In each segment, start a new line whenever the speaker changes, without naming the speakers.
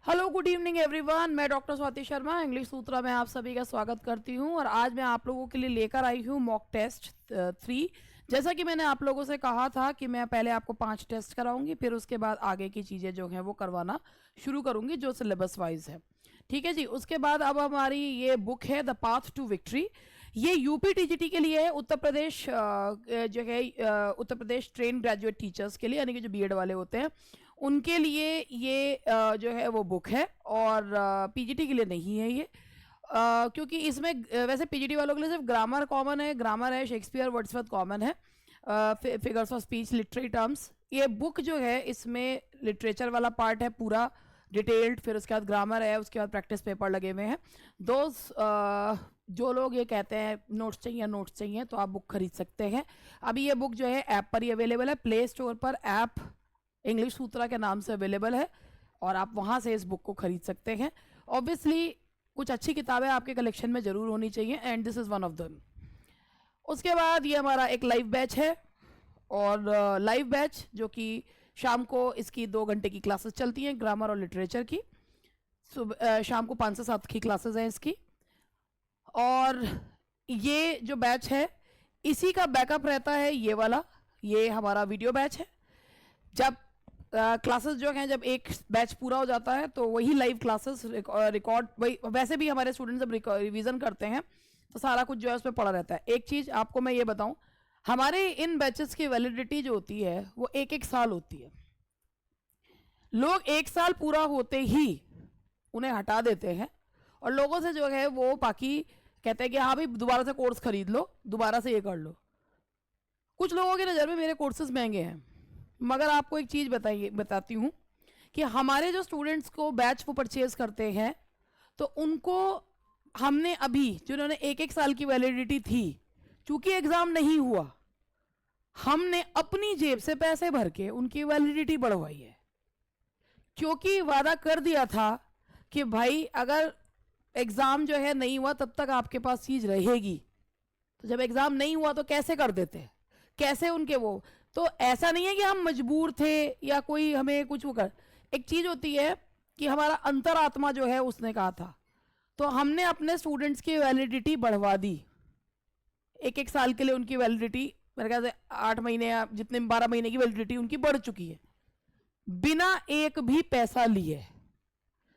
Hello good evening everyone, मैं doctor Swati Sharma English सूत्रा में आप सभी का स्वागत करती हूं। और आज मैं आप लोगों के लिए लेकर आई हूं मॉक टेस्ट 3। जैसा कि मैंने आप लोगों से कहा था कि मैं पहले आपको 5 टेस्ट कराऊंगी, फिर उसके बाद आगे की चीज़ें जो हैं वो करवाना शुरू करूंगी जो सिलेबस वाइज है। ठीक है जी। उसके बाद अब हमारी ये बुक है द पाथ टू विक्ट्री। ये यूपी टीजीटी के लिए है, उत्तर प्रदेश जो है Uttar Pradesh train graduate teachers के लिए, यानी कि जो बीएड वाले होते हैं उनके लिए ये जो है वो बुक है। और पीजीटी के लिए नहीं है ये, क्योंकि इसमें वैसे पीजीटी वालों के लिए सिर्फ ग्रामर कॉमन है, ग्रामर है, शेक्सपियर वर्ड्सवर्थ कॉमन है, figures of speech, literary terms. ये बुक जो है इसमें लिटरेचर वाला पार्ट है पूरा डिटेल्ड, फिर उसके बाद ग्रामर है, उसके बाद प्रैक्टिस पेपर लगे हुए हैं। जो लोग ये कहते हैं नोट्स चाहिए तो आप बुक खरीद सकते हैं। अभी ये बुक जो है ऐप पर ही अवेलेबल है, प्ले स्टोर पर ऐप इंग्लिश सूत्रा के नाम से अवेलेबल है और आप वहाँ से इस बुक को खरीद सकते हैं। ऑब्वियसली कुछ अच्छी किताबें आपके कलेक्शन में ज़रूर होनी चाहिए and this is one of them. उसके बाद ये हमारा एक लाइव बैच है, और लाइव बैच जो कि शाम को इसकी 2 घंटे की क्लासेस चलती हैं ग्रामर और लिटरेचर की। सुबह शाम को 5 से 7 की क्लासेस हैं इसकी। और ये जो बैच है इसी का बैकअप रहता है ये वाला, ये हमारा वीडियो बैच है। जब क्लासेस जो हैं, जब एक बैच पूरा हो जाता है तो वही लाइव क्लासेस रिकॉर्ड, वही वैसे भी हमारे स्टूडेंट्स जब रिवीजन करते हैं तो सारा कुछ जो है उस पर पड़ा रहता है। एक चीज़ आपको मैं ये बताऊं, हमारे इन बैचेस की वैलिडिटी जो होती है वो 1-1 साल होती है। लोग 1 साल पूरा होते ही उन्हें हटा देते हैं और लोगों से जो है वो बाकी कहते हैं कि हाँ भाई दोबारा से कोर्स खरीद लो, दोबारा से ये कर लो। कुछ लोगों की नज़र में मेरे कोर्सेज महंगे हैं, मगर आपको एक चीज़ बताती हूँ कि हमारे जो स्टूडेंट्स को बैच वो परचेज करते हैं तो उनको हमने अभी जिन्होंने 1-1 साल की वैलिडिटी थी, चूंकि एग्ज़ाम नहीं हुआ, हमने अपनी जेब से पैसे भर के उनकी वैलिडिटी बढ़वाई है। क्योंकि वादा कर दिया था कि भाई अगर एग्ज़ाम जो है नहीं हुआ तब तक आपके पास चीज़ रहेगी, तो जब एग्ज़ाम नहीं हुआ तो कैसे कर देते, कैसे उनके वो। तो ऐसा नहीं है कि हम मजबूर थे या कोई हमें कुछ वो कर, एक चीज़ होती है कि हमारा अंतरात्मा जो है उसने कहा था, तो हमने अपने स्टूडेंट्स की वैलिडिटी बढ़वा दी। 1-1 साल के लिए उनकी वैलिडिटी मेरे ख्याल से 8 महीने या जितने 12 महीने की वैलिडिटी उनकी बढ़ चुकी है, बिना एक भी पैसा लिए।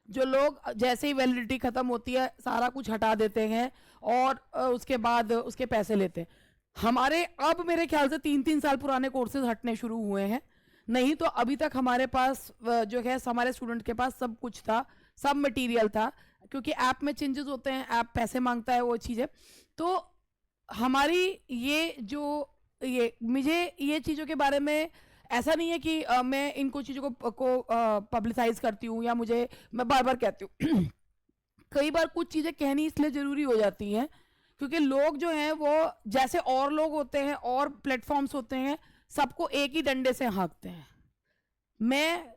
जो लोग जैसे ही वैलिडिटी ख़त्म होती है सारा कुछ हटा देते हैं और उसके बाद उसके पैसे लेते हैं। हमारे अब मेरे ख्याल से 3-3 साल पुराने कोर्सेज हटने शुरू हुए हैं, नहीं तो अभी तक हमारे पास जो है हमारे स्टूडेंट के पास सब कुछ था, सब मटेरियल था। क्योंकि ऐप में चेंजेस होते हैं, ऐप पैसे मांगता है, वो चीज़ें। तो हमारी ये जो मुझे ये चीज़ों के बारे में ऐसा नहीं है कि मैं इनको चीज़ों को पब्लिसाइज करती हूँ या मैं बार बार कहती हूँ कई बार कुछ चीज़ें कहनी इसलिए ज़रूरी हो जाती हैं क्योंकि लोग जो हैं वो जैसे और लोग होते हैं और प्लेटफॉर्म्स होते हैं, सबको एक ही डंडे से हाँकते हैं। मैं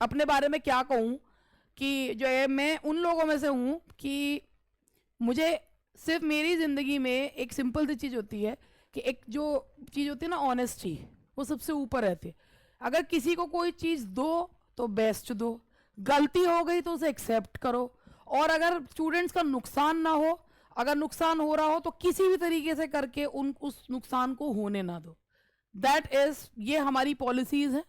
अपने बारे में क्या कहूँ कि जो है मैं उन लोगों में से हूँ कि मुझे सिर्फ मेरी ज़िंदगी में एक सिंपल सी चीज़ होती है कि एक जो चीज़ होती है ना, ऑनेस्टी, वो सबसे ऊपर रहती है। अगर किसी को कोई चीज़ दो तो बेस्ट दो, गलती हो गई तो उसे एक्सेप्ट करो, और अगर स्टूडेंट्स का नुकसान ना हो, अगर नुकसान हो रहा हो तो किसी भी तरीके से करके उस नुकसान को होने ना दो। दैट इज़, ये हमारी पॉलिसीज़ हैं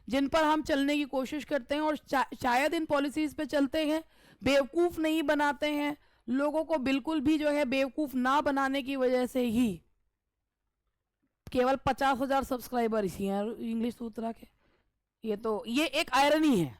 जिन पर हम चलने की कोशिश करते हैं, और शायद इन पॉलिसीज़ पे चलते हैं, बेवकूफ़ नहीं बनाते हैं लोगों को। बिल्कुल भी जो है बेवकूफ़ ना बनाने की वजह से ही केवल 50,000 सब्सक्राइबर इसी हैं इंग्लिश सूत्रा के। ये एक आयरनी है,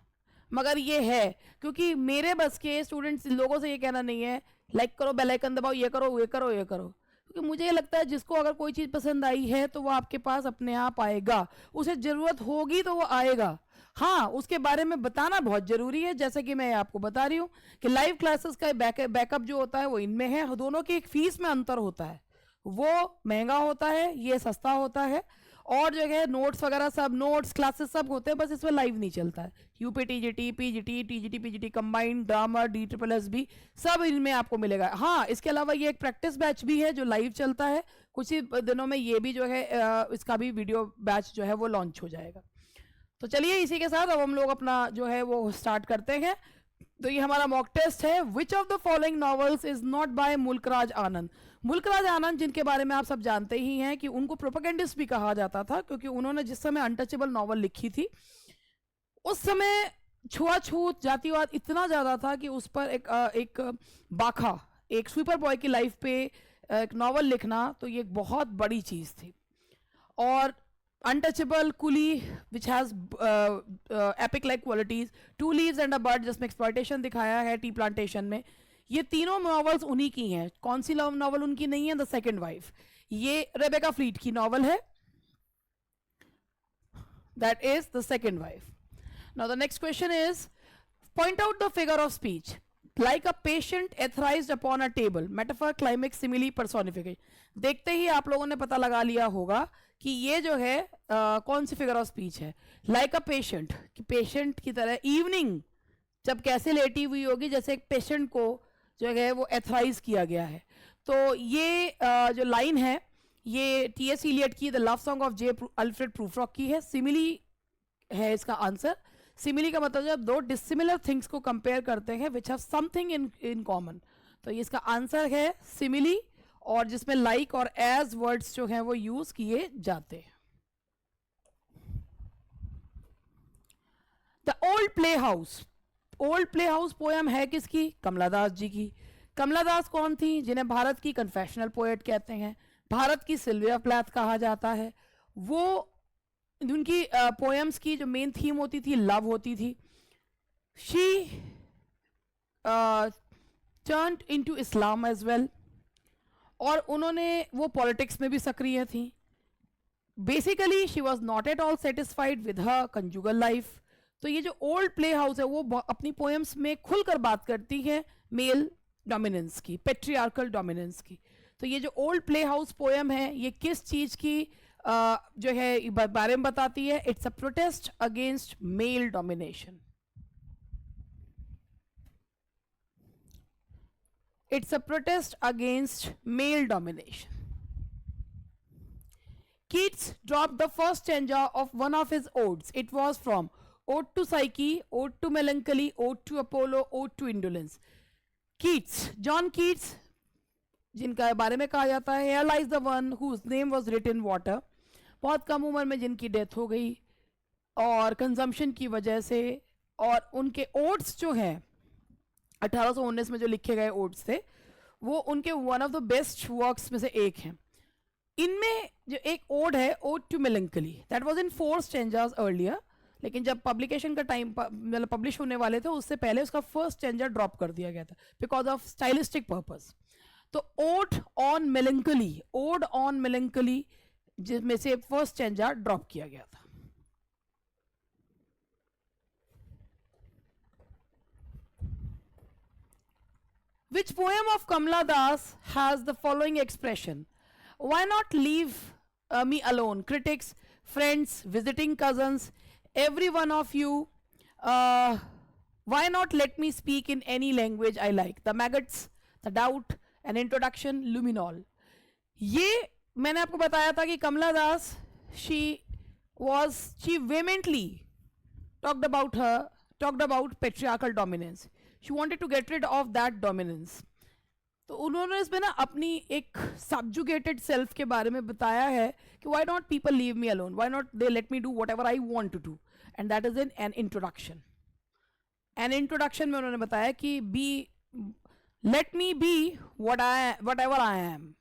मगर ये है क्योंकि मेरे बस के स्टूडेंट्स लोगों से ये कहना नहीं है लाइक करो, बेल आइकन दबाओ, ये करो, ये करो, ये करो। क्योंकि मुझे ये लगता है जिसको अगर कोई चीज़ पसंद आई है तो वो आपके पास अपने आप आएगा, उसे ज़रूरत होगी तो वो आएगा। हाँ, उसके बारे में बताना बहुत ज़रूरी है, जैसे कि मैं आपको बता रही हूँ कि लाइव क्लासेस का बैकअप जो होता है वो इनमें है। दोनों की एक फ़ीस में अंतर होता है, वो महंगा होता है, ये सस्ता होता है। और जो है नोट्स वगैरह सब, नोट्स क्लासेस सब होते हैं, बस इसमें लाइव नहीं चलता है। UP TGT, PGT, TGT PGT combined, grammar, DSSS सब इनमें आपको मिलेगा। हाँ, इसके अलावा ये एक प्रैक्टिस बैच भी है जो लाइव चलता है। कुछ ही दिनों में ये भी जो है इसका भी वीडियो बैच जो है वो लॉन्च हो जाएगा। तो चलिए इसी के साथ अब हम लोग अपना जो है वो स्टार्ट करते हैं। तो ये हमारा मॉक टेस्ट है। Which of the following novels is not by Mulk Raj Anand. Mulk Raj Anand जिनके बारे में आप सब जानते ही हैं कि उनको प्रोपेगेंडिस्ट भी कहा जाता था, क्योंकि उन्होंने जिस समय अनटचेबल नॉवल लिखी थी उस समय छुआछूत जातिवाद इतना ज़्यादा था कि उस पर एक बाखा, एक स्वीपर बॉय की लाइफ पे एक नॉवल लिखना तो ये एक बहुत बड़ी चीज़ थी। और untouchable, coolie which has epic like qualities, two leaves and a bud जिसमें एक्सप्लॉयटेशन दिखाया है टी प्लांटेशन में, ये तीनों नॉवेल्स उन्हीं की हैं। कौन सी नॉवल उनकी नहीं है? द सेकेंड वाइफ, ये रेबेका फ्लीट की नॉवल है, that is the second wife. Now the next question is, point out the figure of speech. Like a patient etherized upon a table. Metaphor, climax, simile, personification. देखते ही आप लोगों ने पता लगा लिया होगा कि ये जो है कौन सी फिगर ऑफ स्पीच है। लाइक अ पेशेंट, कि पेशेंट की तरह, इवनिंग जब कैसे लेटी हुई होगी, जैसे एक पेशेंट को जो है वो एथराइज किया गया है। तो ये जो लाइन है ये टी.एस. इलियट की the love song of J. Alfred Prufrock की है। सिमिली है इसका आंसर। सिमिली का मतलब जब दो डिसिमिलर थिंग्स को कंपेयर करते हैं which have something in common, तो ये इसका आंसर है सिमिली, और जिसमें लाइक और एज वर्ड्स जो हैं वो यूज किए जाते हैं। The old play house. Old play house poem है किसकी? कमला दास जी की। कमला दास कौन थी? जिन्हें भारत की कन्फेशनल पोएट कहते हैं, भारत की सिल्विया प्लैथ कहा जाता है। वो उनकी पोएम्स की जो मेन थीम होती थी लव होती थी। She turned into Islam as well, और उन्होंने वो पॉलिटिक्स में भी सक्रिय थी। Basically she was not at all satisfied with her conjugal life. तो ये जो ओल्ड प्ले हाउस है वो अपनी पोएम्स में खुलकर बात करती है मेल डोमिनेंस की, पेट्रियार्कल डोमिनेंस की। तो ये जो ओल्ड प्ले हाउस पोएम है ये किस चीज़ की जो है बारे में बताती है? It's a protest against male domination. It's a protest against male domination. Keats dropped the first stanza of one of his odes. It was from Ode to Psyche, Ode to Melancholy, Ode to Apollo, Ode to Indolence. Keats, John Keats, जिनका बारे में कहा जाता है here lies the one whose name was written water, बहुत कम उम्र में जिनकी डेथ हो गई और कंजम्पशन की वजह से। और उनके ओड्स जो हैं 1819 में जो लिखे गए ओड्स थे वो उनके one of the best works में से एक हैं। इनमें जो एक ओड है ode to melancholy, that was in 4 stanzas earlier, लेकिन जब पब्लिकेशन का टाइम मतलब पब्लिश होने वाले थे उससे पहले उसका फर्स्ट स्टेंजा ड्रॉप कर दिया गया था बिकॉज ऑफ स्टाइलिस्टिक पर्पस। तो odd on melancholy, odd on melancholy जिसमें से फर्स्ट स्टेंजा ड्रॉप किया गया था। Which poem of Kamala Das has the following expression? Why not leave me alone? Critics, friends, visiting cousins, every one of you. Why not let me speak in any language I like? The maggots, the doubt, an introduction, luminol. ये मैंने आपको बताया था कि कमला दास she vehemently talked about patriarchal dominance. She wanted to get rid of that dominance. तो उन्होंने इसमें ना अपनी एक सबजुगेटेड सेल्फ के बारे में बताया है कि why not people leave me alone, why not they let me do whatever I want to do, and that is in an introduction. An introduction में उन्होंने बताया कि let me be whatever I am,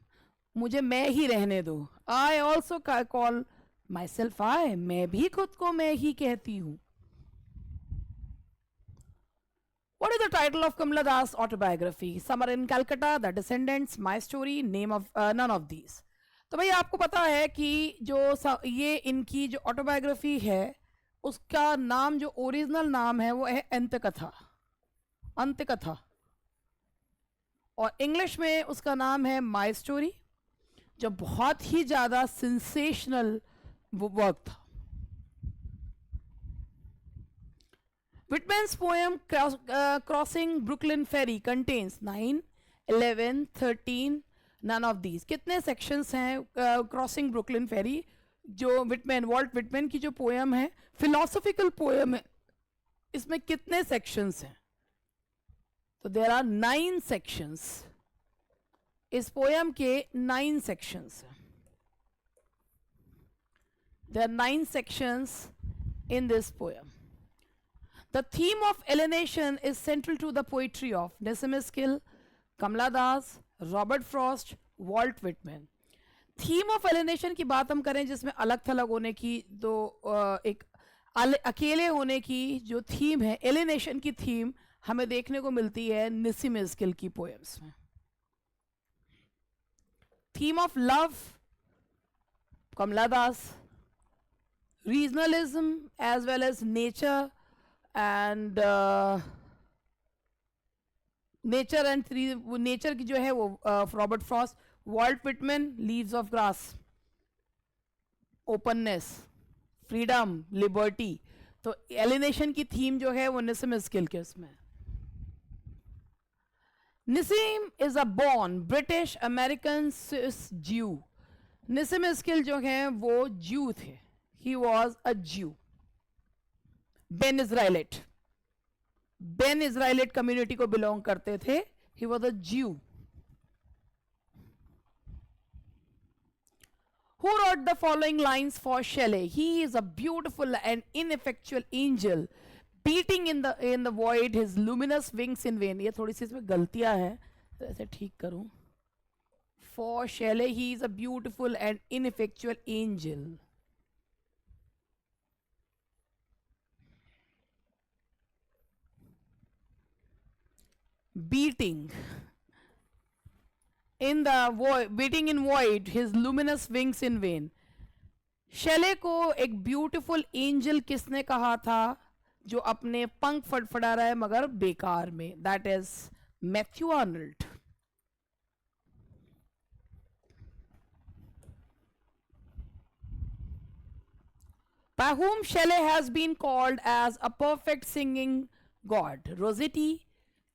मुझे मैं ही रहने दो। I also call myself I, मैं भी खुद को मैं ही कहती हूँ। What is the title of Kamala Das autobiography? Summer in Calcutta, The Descendants, My Story, Name of None of These. तो भाई आपको पता है कि जो ये इनकी जो ऑटोबायोग्राफी है उसका नाम, जो ओरिजिनल नाम है वो है अंतकथा, अंतकथा, और इंग्लिश में उसका नाम है माई स्टोरी, जो बहुत ही ज़्यादा सेंसेशनल वर्क था। Whitman's poem Crossing Brooklyn Ferry contains 9, 11, 13, none of these. कितने sections हैं Crossing Brooklyn Ferry? जो विटमैन, वॉल्ट विटमैन की जो पोयम है, फिलोसॉफिकल पोयम है, इसमें कितने सेक्शंस हैं? तो देयर आर 9 सेक्शंस। इस पोयम के 9 सेक्शंस हैं। There are 9 sections in this poem. The theme of alienation is central to the poetry of Nissim Skill, Kamala Das, Robert Frost, Walt Whitman. Theme of alienation की बात हम करें, जिसमें अलग थलग होने की, तो एक अकेले होने की जो थीम है, एलिनेशन की थीम हमें देखने को मिलती है निसिम स्किल की पोएम्स में। Theme of love, Kamala Das, regionalism as well as nature and nature की जो है वो Robert Frost, Walt Whitman, Leaves of Grass, openness, freedom, liberty. तो एलिनेशन की थीम जो है वो निसिम स्किल के उसमें। Nissim is a born British American Swiss Jew. Nissim skill जो है वो ज्यू थे, ही वॉज अ ज्यू, बेन इजराइलेट कम्युनिटी को बिलोंग करते थे, ही वॉज अ ज्यू। Who wrote the following lines for Shelley? He is a beautiful and ineffectual angel, beating in the void his luminous wings in vain. ये थोड़ी सी इसमें गलतियां हैं, तो ऐसे ठीक करूं। For Shelley, he is a beautiful and ineffectual angel. Beating in the void, beating in void his luminous wings in vain. शेले को एक ब्यूटीफुल एंजल किसने कहा था, जो अपने पंख फड़फड़ा रहा है मगर बेकार में? That is Matthew Arnold. By whom Shelley has been called as a perfect singing god? Rossetti,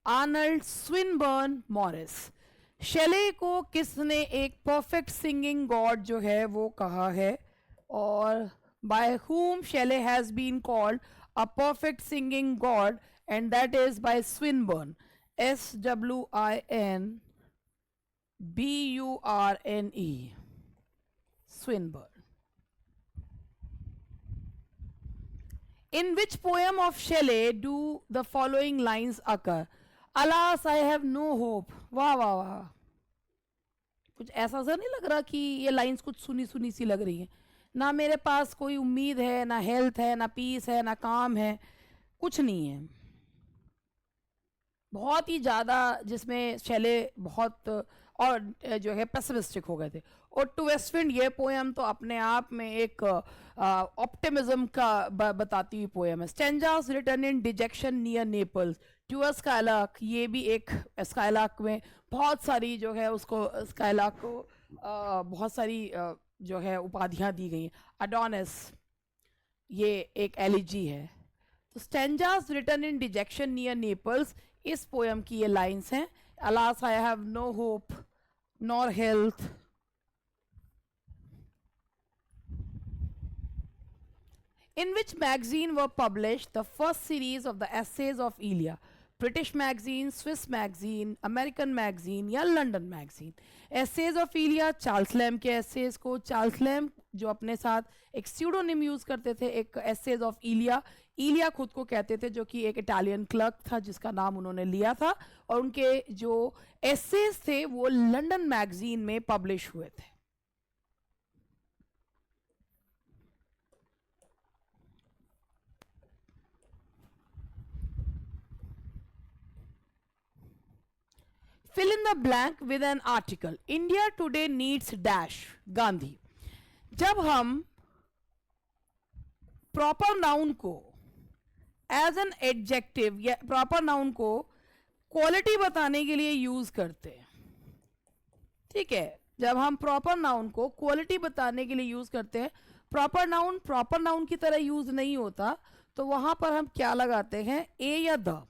Arnold, Swinburne, Morris. शेले को किसने एक परफेक्ट सिंगिंग गॉड जो है वो कहा है? और bye whom Shelley has been called a perfect singing god, and that is by Swinburne, Swinburne, Swinburne. In which poem of Shelley do the following lines occur? Alas, I have no hope. वाह वाह वाह, कुछ ऐसा सा नहीं लग रहा कि ये लाइंस कुछ सुनी सुनी सी लग रही हैं? ना मेरे पास कोई उम्मीद है, ना हेल्थ है, ना पीस है, ना काम है, कुछ नहीं है। बहुत ही ज़्यादा जिसमें शैले बहुत और जो है पेसिमिस्टिक हो गए थे। और टू वेस्ट विंड ये पोएम तो अपने आप में एक ऑप्टिमिज्म का बताती हुई पोएम है। Stanzas written in dejection near Naples to a skylark, ये भी एक स्काइलार्क में बहुत सारी जो है उसको स्काइलार्क को बहुत सारी जो है उपाधियाँ दी गई हैं। अडोनिस ये एक एलिजी है। तो stanzas written in dejection near Naples, इस पोएम की ये लाइंस हैं। Alas I have no hope nor health, in which magazine were published the first series of the essays of Elia? British magazine, Swiss magazine, American magazine या London magazine? Essays of Elia, Charles lamb के essays को, Charles lamb जो अपने साथ एक pseudonym use करते थे, एक essays of Elia, इलिया खुद को कहते थे, जो कि एक इटालियन क्लर्क था जिसका नाम उन्होंने लिया था, और उनके जो essays थे वो लंदन मैगजीन में पब्लिश हुए थे। Fill in the blank with an article. India today needs dash Gandhi. जब हम प्रॉपर नाउन को एज एन एडजेक्टिव या प्रॉपर नाउन को क्वालिटी बताने के लिए यूज करते हैं, ठीक है, जब हम प्रॉपर नाउन को क्वालिटी बताने के लिए यूज करते हैं, प्रॉपर नाउन की तरह यूज नहीं होता, तो वहां पर हम क्या लगाते हैं? ए या द।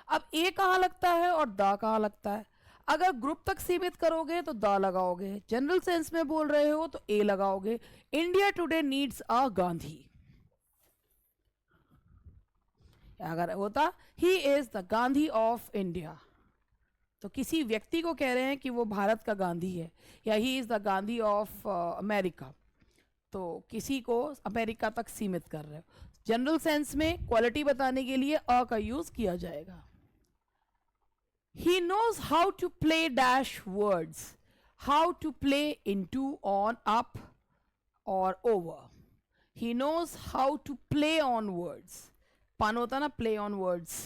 अब ए कहाँ लगता है और द कहाँ लगता है? अगर ग्रुप तक सीमित करोगे तो द लगाओगे, जनरल सेंस में बोल रहे हो तो ए लगाओगे। India today needs a Gandhi, अगर होता he is the Gandhi of India, तो किसी व्यक्ति को कह रहे हैं कि वो भारत का गांधी है, या he is the Gandhi of America, तो किसी को अमेरिका तक सीमित कर रहे हो। जनरल सेंस में क्वालिटी बताने के लिए अ का यूज किया जाएगा। He knows how to play dash words, how to play into, on, up or over. He knows how to play on words. पान होता ना प्ले ऑन वर्ड्स,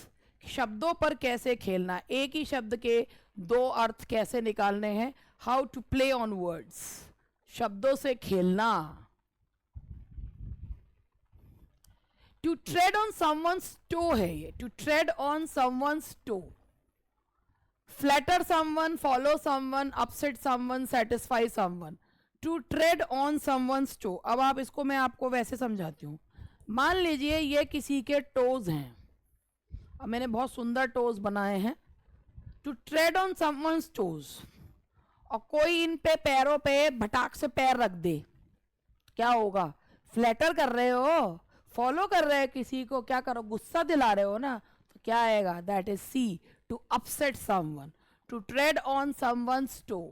शब्दों पर कैसे खेलना, एक ही शब्द के दो अर्थ कैसे निकालने हैं। How to play on words, शब्दों से खेलना। To tread on someone's toe है ये, to tread on someone's toe. flatter someone, follow someone, upset someone, satisfy someone. To tread on someone's toe. अब आप इसको, मैं आपको वैसे समझाती हूँ। मान लीजिए ये किसी के टोज हैं, अब मैंने बहुत सुंदर टोज बनाए हैं। To tread on someone's toes, और कोई इन पे पैरों पे भटाक से पैर रख दे, क्या होगा? फ्लैटर कर रहे हो, फॉलो कर रहे हो किसी को, क्या करो, गुस्सा दिला रहे हो ना, तो क्या आएगा? That is C, to upset someone, to tread on someone's toe.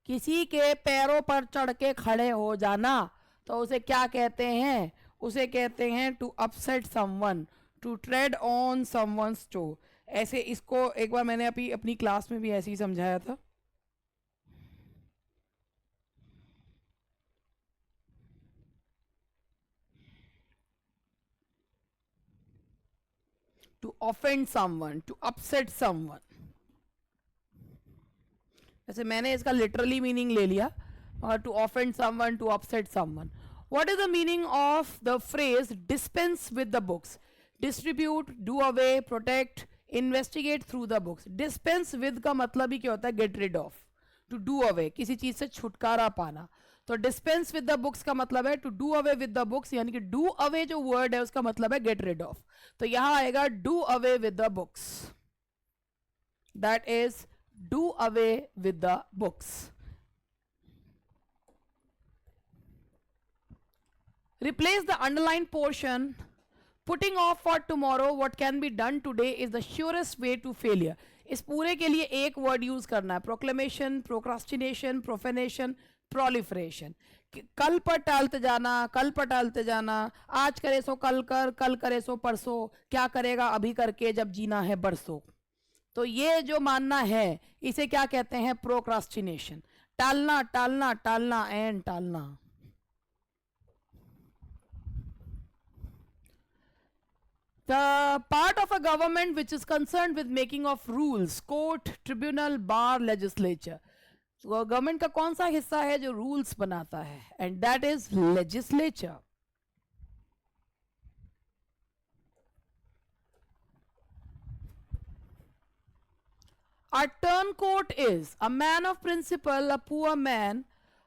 किसी के पैरों पर चढ़ के खड़े हो जाना, तो उसे क्या कहते हैं? उसे कहते हैं to upset someone, to tread on someone's toe. ऐसे इसको एक बार मैंने अपनी क्लास में भी ऐसे ही समझाया था। To offend someone, to upset someone. वैसे मैंने इसका लिटरली मीनिंग ले लिया, और to offend someone, to upset someone. What is the meaning of the phrase dispense with the books? Distribute, do away, protect, investigate through the books. Dispense with का मतलब ही क्या होता है? Get rid of. To do away, किसी चीज से छुटकारा पाना। तो डिस्पेंस विद द बुक्स का मतलब है to do away with the books, यानी कि डू अवे जो वर्ड है उसका मतलब है गेट रिड ऑफ। तो यहां आएगा do away with the books, that is do away with the books. Replace the underlined portion. Putting off for tomorrow what can be done today is the surest way to failure. इस पूरे के लिए एक word use करना है, proclamation, procrastination, प्रोफेनेशन, proliferation. कल पर टालते जाना, कल पर टालते जाना, आज करे सो कल कर, कल करे सो परसों, क्या करेगा अभी करके जब जीना है बरसों। तो ये जो मानना है इसे क्या कहते हैं? प्रोक्रास्टिनेशन। टालना, टालना, टालना एंड टालना। The part of a government which is concerned with making of rules, court, tribunal, bar, legislature. Government का कौन सा हिस्सा है जो रूल्स बनाता है? And that is legislature. A turncoat is a man of principle, a poor man,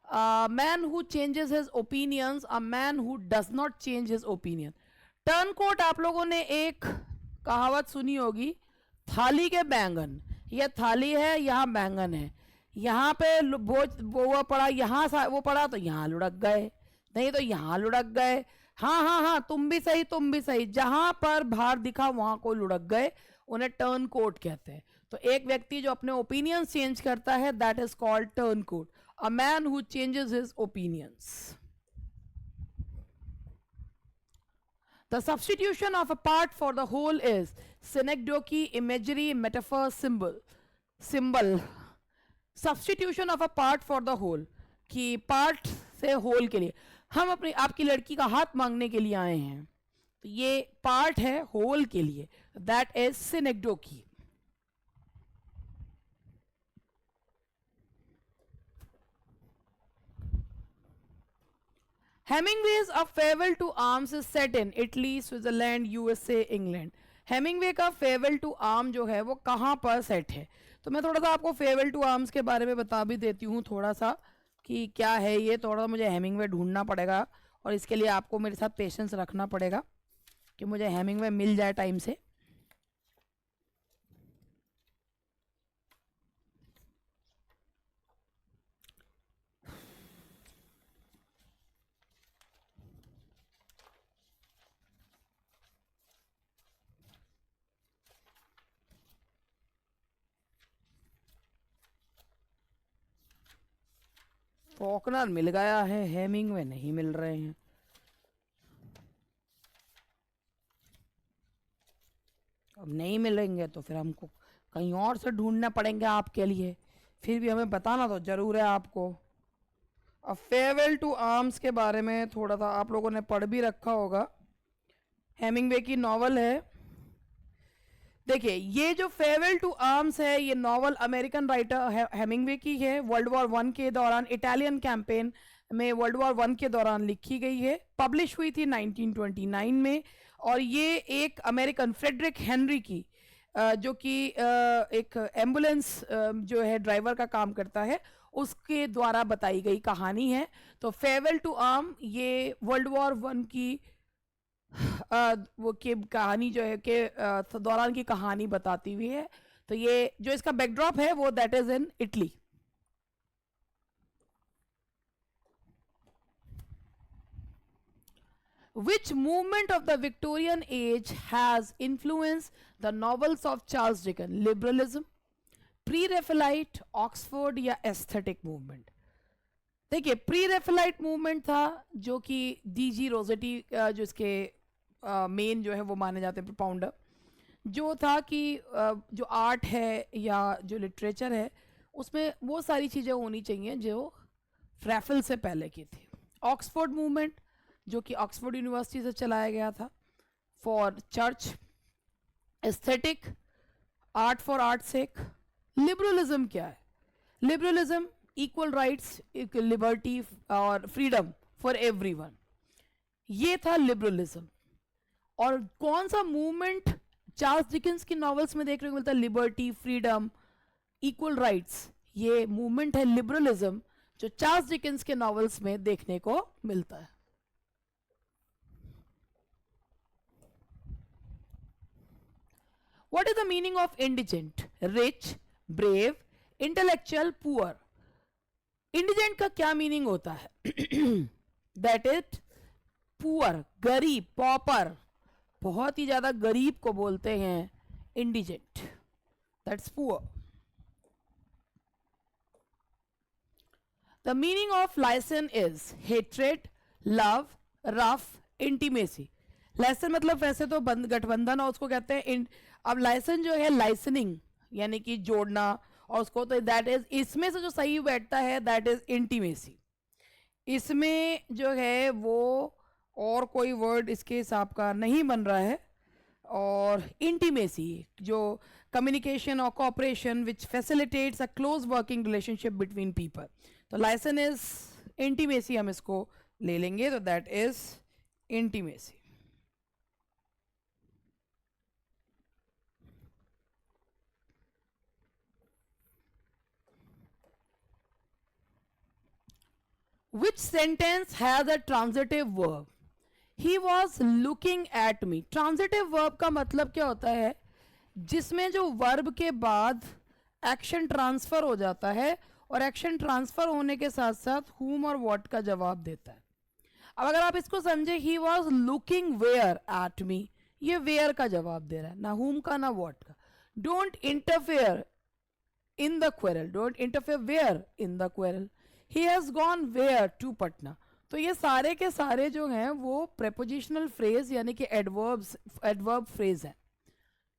a man who changes his opinions, a man who does not change his opinion. Turncoat आप लोगों ने एक कहावत सुनी होगी, थाली के बैंगन। यह थाली है, यहाँ बैंगन है, यहाँ पे वो पड़ा, यहाँ वो पड़ा तो यहाँ लुढ़क गए, नहीं तो यहाँ लुढ़क गए। हाँ हाँ हाँ, तुम भी सही, तुम भी सही, जहां पर भार दिखा वहां को लुढ़क गए, उन्हें टर्न कोट कहते हैं। तो एक व्यक्ति जो अपने ओपिनियंस चेंज करता है, that is called turncoat, a man who changes his opinions. The substitution of a part for the whole is synecdoche, imagery, metaphor, symbol. Substitution of a part for the whole, कि part से whole के लिए। हम अपनी आपकी लड़की का हाथ मांगने के लिए आए हैं, तो ये part है whole के लिए, that is synecdoche. Hemingway's A Farewell to Arms is set in Italy, Switzerland, USA, England. Hemingway का फेयरवेल टू आर्म जो है वो कहाँ पर सेट है? तो मैं थोड़ा सा आपको फेयरवेल टू आर्म्स के बारे में बता भी देती हूँ थोड़ा सा कि क्या है ये। थोड़ा मुझे हेमिंगवे ढूंढना पड़ेगा, और इसके लिए आपको मेरे साथ पेशेंस रखना पड़ेगा कि मुझे हेमिंगवे मिल जाए टाइम से। फॉकनर मिल गया है, हेमिंगवे नहीं मिल रहे हैं। अब नहीं मिलेंगे तो फिर हमको कहीं और से ढूंढने पड़ेंगे आपके लिए, फिर भी हमें बताना तो जरूर है आपको। अब फेयरवेल टू आर्म्स के बारे में थोड़ा सा आप लोगों ने पढ़ भी रखा होगा, हेमिंगवे की नॉवल है। देखिए ये जो फेयरवेल टू आर्म्स है, ये नॉवल अमेरिकन राइटर हेमिंगवे की है। वर्ल्ड वॉर वन के दौरान, इटालियन कैंपेन में वर्ल्ड वॉर वन के दौरान लिखी गई है। पब्लिश हुई थी 1929 में, और ये एक अमेरिकन फ्रेडरिक हेनरी की जो कि एक एम्बुलेंस जो है ड्राइवर का काम करता है, उसके द्वारा बताई गई कहानी है। तो फेयरवेल टू आर्म ये वर्ल्ड वॉर वन की वो की कहानी जो है के दौरान की कहानी बताती हुई है। तो ये जो इसका बैकड्रॉप है वो that is in Italy. Which movement of the Victorian age has influenced the novels of Charles Dickens? Liberalism, pre-Raphaelite, Oxford या एस्थेटिक मूवमेंट? देखिए प्री-रेफेलाइट मूवमेंट था जो कि डीजी रोजेटी जो इसके मेन जो है वो माने जाते हैं प्रोपाउंडर, जो था कि जो आर्ट है या जो लिटरेचर है उसमें वो सारी चीज़ें होनी चाहिए जो रैफल से पहले की थी। ऑक्सफोर्ड मूवमेंट जो कि ऑक्सफोर्ड यूनिवर्सिटी से चलाया गया था, for church. Aesthetic, art for art sake. Liberalism क्या है? लिबरलिज्म इक्वल राइट्स, लिबर्टी और फ्रीडम फॉर एवरीवन, ये था लिबरलिज्म। और कौन सा मूवमेंट चार्ल्स डिकेंस की नॉवेल्स में देखने को मिलता है? लिबर्टी, फ्रीडम, इक्वल राइट्स, ये मूवमेंट है लिबरलिज्म जो चार्ल्स डिकेंस के नॉवेल्स में देखने को मिलता है। What is the meaning of indigent? Rich, brave, intellectual, poor. Indigent का क्या मीनिंग होता है? That is poor, गरीब, pauper, बहुत ही ज्यादा गरीब को बोलते हैं indigent. That's poor. The meaning of license is hatred, love, rough, intimacy. Licence मतलब वैसे तो गठबंधन और उसको कहते हैं अब लाइसन जो है लाइसनिंग यानी कि जोड़ना, और उसको तो दैट इज, इसमें से जो सही बैठता है दैट इज इंटीमेसी। इसमें जो है वो और कोई वर्ड इसके हिसाब का नहीं बन रहा है। और इंटीमेसी जो कम्युनिकेशन और cooperation which facilitates a close working relationship between people, तो लाइसन इज इंटीमेसी, हम इसको ले लेंगे, तो that is intimacy. Which sentence has a transitive verb? He was looking at me. Transitive verb का मतलब क्या होता है? जिसमें जो verb के बाद एक्शन ट्रांसफर हो जाता है और एक्शन ट्रांसफर होने के साथ साथ whom और what का जवाब देता है। अब अगर आप इसको समझे, he was looking where at me, ये where का जवाब दे रहा है, ना whom का ना what का। Don't interfere in the quarrel, don't interfere where in the quarrel, he has gone where to Patna. तो ये सारे के सारे जो हैं वो प्रेपोजिशनल फ्रेज यानी कि एडवर्ब फ्रेज है,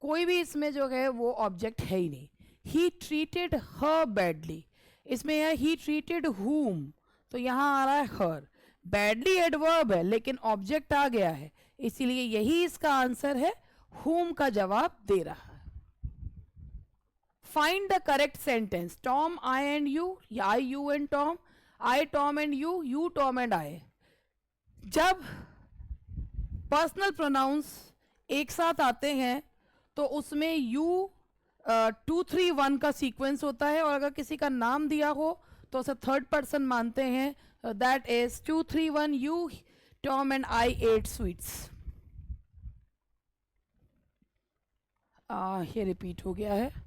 कोई भी इसमें जो है वो ऑब्जेक्ट है ही नहीं। ही ट्रीटेड हर बैडली, इसमें है ही ट्रीटेड हुम, तो यहाँ आ रहा है हर। बैडली एडवर्ब है लेकिन ऑब्जेक्ट आ गया है, इसीलिए यही इसका आंसर है, हुम का जवाब दे रहा है। Find the correct sentence. Tom, I and you, I, you and Tom, I, Tom and you, Tom and I. जब पर्सनल प्रोनाउंस एक साथ आते हैं तो उसमें you 2 3 1 का सीक्वेंस होता है, और अगर किसी का नाम दिया हो तो उसे थर्ड पर्सन मानते हैं, that is 2 3 1 you, Tom and I ate sweets. ये रिपीट हो गया है।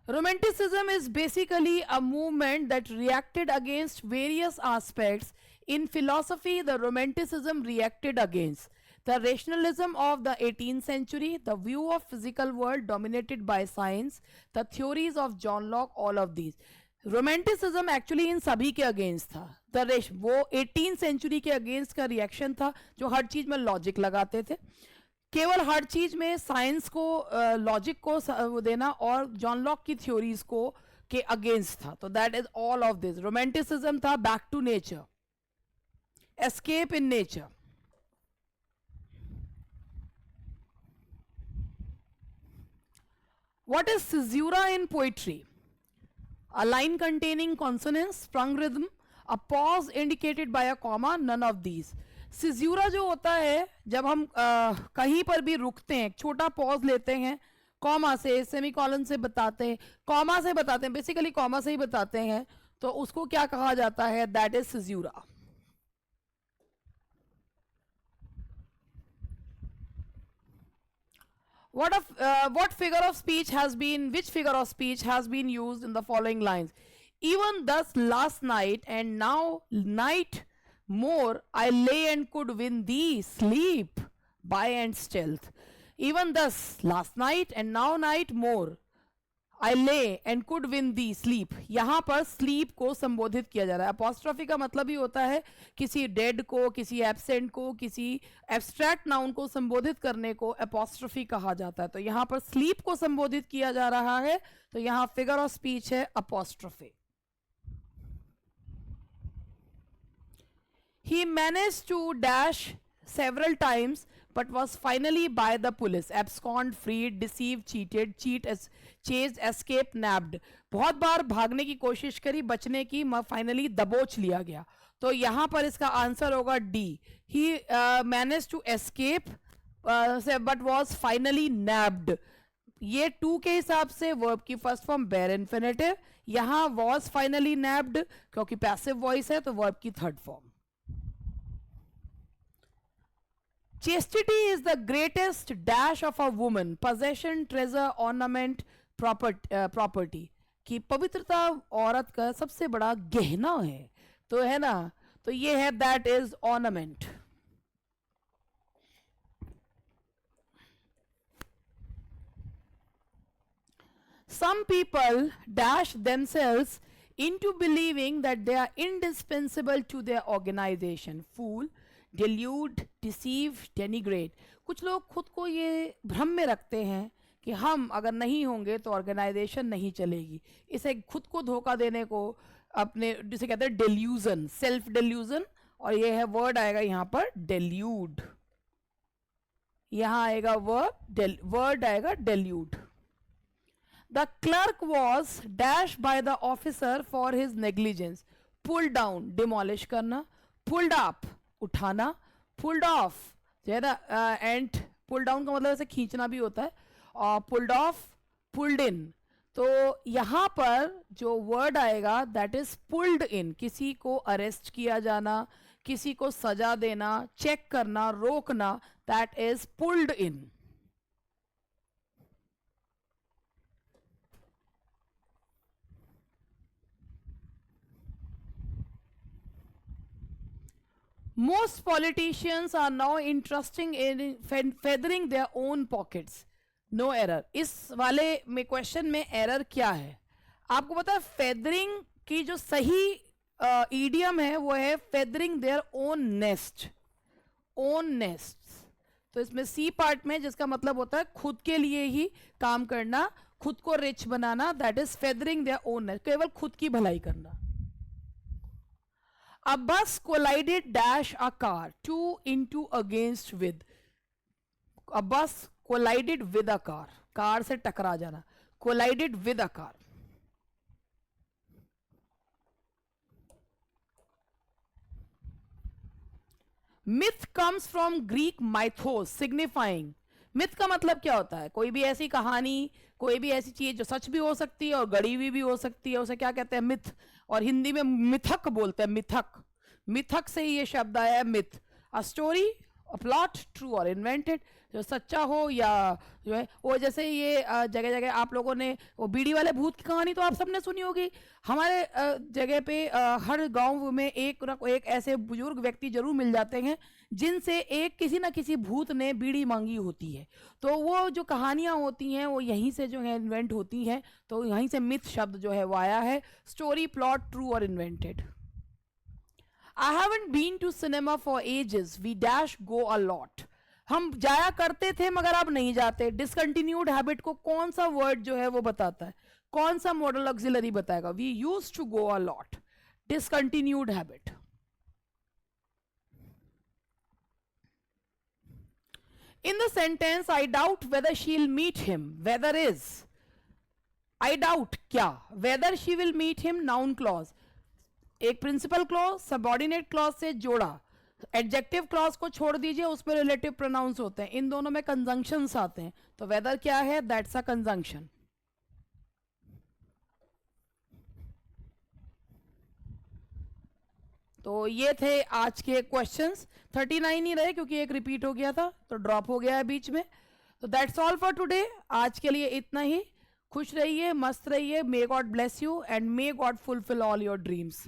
Romanticism is basically a movement that reacted against various aspects. In philosophy, the Romanticism reacted against the rationalism of the 18th century, the view of physical world dominated by science, the theories of John Locke, all of these. Romanticism actually in सभी के against था। वो 18th century के against का reaction था, जो हर चीज में लॉजिक लगाते थे, केवल हर चीज में साइंस को लॉजिक को वो देना, और जॉन लॉक की थ्योरीज को के अगेंस्ट था। तो that is all of this. Romanticism था back to nature, escape in nature. What is caesura in poetry? A line containing consonants, sprung rhythm, a pause indicated by a comma, none of these. Caesura जो होता है, जब हम कहीं पर भी रुकते हैं, छोटा पॉज लेते हैं, कॉमा से, सेमीकोलन से बताते हैं, कॉमा से बताते हैं, बेसिकली कॉमा से ही बताते हैं, तो उसको क्या कहा जाता है? That is caesura. What figure of speech has been, which figure of speech has been used in the following lines? Even thus last night and now night more I lay and could win thee sleep by and stealth. Even thus last night and now night more I lay and could win thee sleep. यहाँ पर sleep को संबोधित किया जा रहा है। Apostrophe का मतलब ही होता है किसी डेड को, किसी एब्सेंट को, किसी एब्स्ट्रैक्ट नाउन को संबोधित करने को अपॉस्ट्रोफी कहा जाता है। तो यहाँ पर sleep को संबोधित किया जा रहा है, तो यहाँ फिगर ऑफ स्पीच है apostrophe. He managed to dash several times but was finally by the police abscond, freed, deceived, cheated, chased, escaped, nabbed. बहुत बार भागने की कोशिश करी, बचने की, फाइनली दबोच लिया गया। तो यहाँ पर इसका आंसर होगा D. He managed to escape but was finally nabbed. ये टू के हिसाब से वर्ब की फर्स्ट फॉर्म बेयर इन्फिनेटिव, यहाँ was finally nabbed क्योंकि पैसिव वॉइस है, तो वर्ब की third form. Chastity is the greatest dash of a woman, possession, treasure, ornament, property. कि पवित्रता औरत का सबसे बड़ा गहना है, तो है ना, तो ये है that is ornament. Some people dash themselves into believing that they are indispensable to their organization. Fool, delude, deceive, denigrate. कुछ लोग खुद को ये भ्रम में रखते हैं कि हम अगर नहीं होंगे तो ऑर्गेनाइजेशन नहीं चलेगी। इसे खुद को धोखा देने को अपने, जिसे कहते हैं डेल्यूजन, सेल्फ डेल्यूजन, और ये है वर्ड आएगा यहाँ पर डेल्यूड। यहाँ आएगा वर्ड आएगा डेल्यूड। The clerk was dashed by the officer for his negligence. Pulled down, demolish करना, pulled up, उठाना, pulled off, जो है ना, and pulled down का मतलब ऐसे खींचना भी होता है, और pulled off, pulled in. तो यहाँ पर जो वर्ड आएगा दैट इज पुल्ड इन, किसी को अरेस्ट किया जाना, किसी को सजा देना, चेक करना, रोकना, that is pulled in. Most politicians are now interested in feathering their own pockets. No error. इस वाले में क्वेश्चन में एरर क्या है? आपको पता है फेदरिंग की जो सही ईडियम है वो है feathering their own nest, own nest. तो इसमें सी पार्ट में जिसका मतलब होता है खुद के लिए ही काम करना, खुद को rich banana, that is feathering their own nest, केवल खुद की भलाई करना। A bus collided dash a car, two into against with. A bus collided with a car, car से टकरा जाना, collided with a car. Myth comes from Greek mythos, signifying. Myth का मतलब क्या होता है? कोई भी ऐसी कहानी, कोई भी ऐसी चीज जो सच भी हो सकती है और गढ़ी हुई भी हो सकती है, उसे क्या कहते हैं? मिथ। और हिंदी में मिथक बोलते हैं, मिथक। मिथक से ही ये शब्द आया है myth. A story, a plot, true और इन्वेंटेड। जो सच्चा हो या जो है वो, जैसे ये जगह जगह आप लोगों ने वो बीड़ी वाले भूत की कहानी तो आप सबने सुनी होगी। हमारे जगह पे हर गांव में एक ना एक ऐसे बुजुर्ग व्यक्ति जरूर मिल जाते हैं जिनसे एक किसी ना किसी भूत ने बीड़ी मांगी होती है। तो वो जो कहानियां होती हैं वो यहीं से जो है इन्वेंट होती हैं। तो यहीं से मिथ शब्द जो है वो आया है, स्टोरी, प्लॉट, ट्रू और invented. I haven't been to cinema for ages. We dash go a lot. हम जाया करते थे मगर अब नहीं जाते। डिसकंटिन्यूड हैबिट को कौन सा वर्ड जो है वो बताता है, कौन सा मॉडल ऑक्सिलरी बताएगा? We use to go a lot, discontinued habit. In the sentence, I doubt whether she'll meet him, whether is I doubt क्या, whether she will meet him, noun clause, एक प्रिंसिपल क्लॉज सबऑर्डिनेट क्लॉज से जोड़ा, adjective clause को छोड़ दीजिए, उसमें relative pronouns होते हैं, इन दोनों में कंजंक्शंस आते हैं। तो वेदर क्या है? That's a conjunction. तो ये थे आज के क्वेश्चंस। 39 ही रहे क्योंकि एक रिपीट हो गया था तो ड्रॉप हो गया है बीच में। तो दैट्स ऑल फॉर टुडे, आज के लिए इतना ही। खुश रहिए, मस्त रहिए, may God bless you and may God fulfil all your dreams.